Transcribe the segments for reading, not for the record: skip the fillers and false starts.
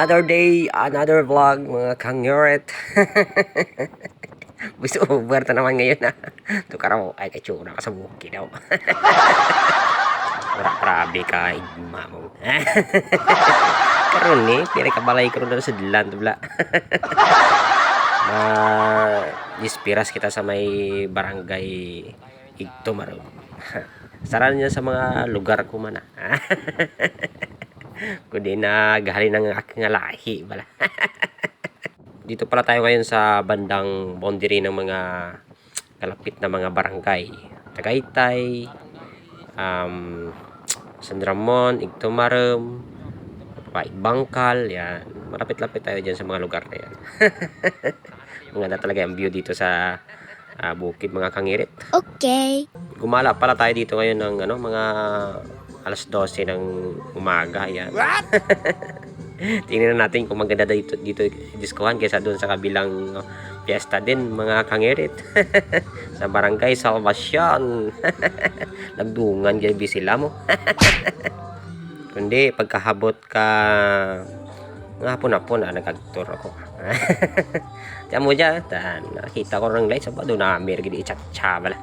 Another day, another vlog, mga kangyurit. Gusto over na naman ngayon ha. Ito ka raw, ay kachura ka sa buki daw. Prabe ka, igma mo. Karoon eh, pira ka balay karoon na sa dilan. Dispiras kita sa may barangay Igtumaron. Saran niya sa mga lugar ko man ha. Kundi na galing ng aking lahi bala. Dito pala tayo ngayon sa bandang boundary ng mga kalapit na mga barangay. Tagaytay, San Ramon, Igtumarom, Bangkal, yan. Malapit-lapit tayo dyan sa mga lugar na yan. Maganda talaga ang view dito sa bukid mga kangirit. Okay. Gumala pala tayo dito ngayon ng mga alas 12 ng umaga yan. What? Tingnan natin kung maganda dito diskuhan kaysa doon sa kabilang fiesta din mga kangirit. Sa barangay Salvacion. Nagdungan gabi sila mo. Kundi pagkahabot ka hapon-hapon nagagtur ako. Tiyan mo dyan, nakita ko ng light sa bado na mergi di chat-cha bala.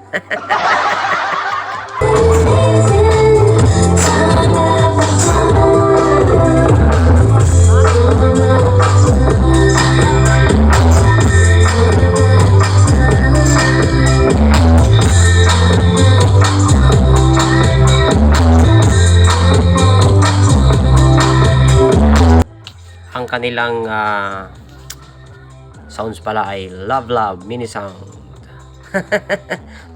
Ang kanilang sounds pala ay Love Love Mini Sound.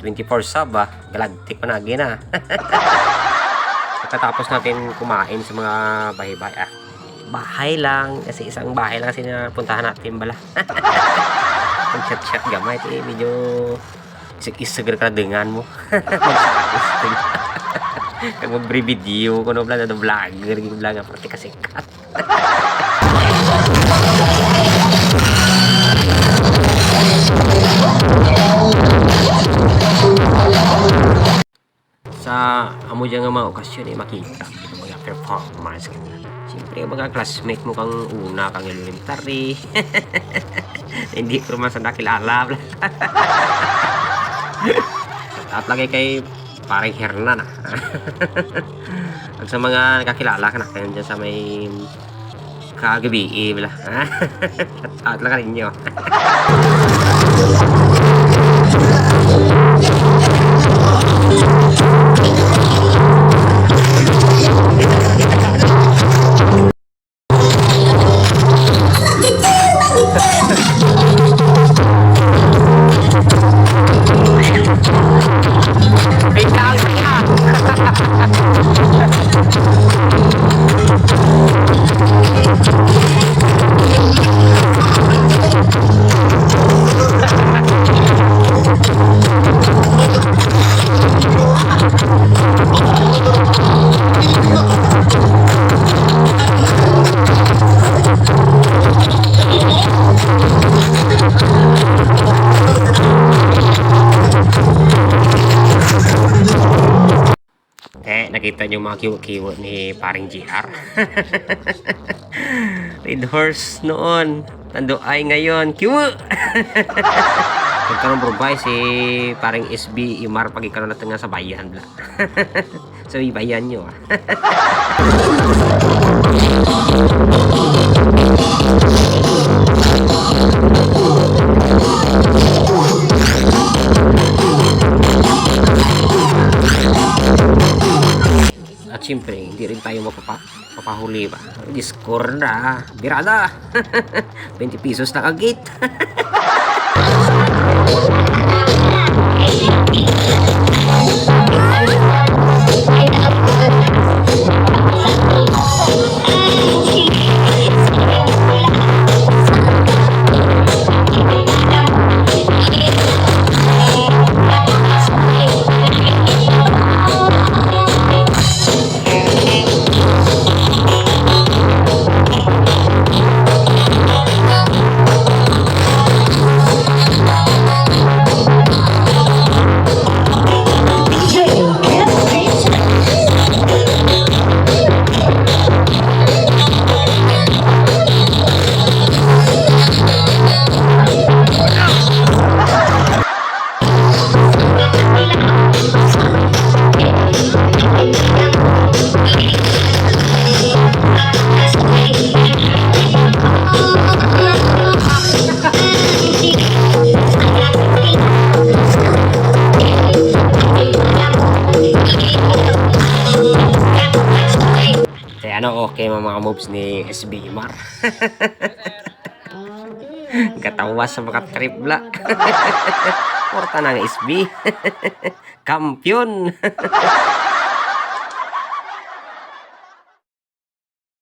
24 sub galactic panagi na. Pagkatapos natin kumain sa mga bahay-bahay bahay lang kasi isang bahay lang kasi na puntahan natin bala. Pag chat-chat gamay medyo isig-isig ka dengan mo. Kag mag-video ko no bla na vlogger nga pati kasikat. Sa amo dyan nga mga okasyon makita yung mga performance siyempre mga classmate mo kang una kang elementary. Hindi ko naman sa nakilala. At lagi kay parang Hernan At sa mga nakakilala ka na kayo dyan sa may kagabi bala. At lang ka rin nyo. Nakita niyo mga kiwo-kiwo ni paring GR. Red horse noon, nandoay ngayon, kiwo. Pagkaroon probay si paring SB Imar pagikaroon natin nga sa bayan bla. So bayan nyo At siyempre, hindi rin tayo mapapahuli ba? Discord na, birada. 20 pesos na kagit. Ano, okay mga moves ni SB Mar. Katawa sa mga tripla. Porta ng SB. Kampiyon.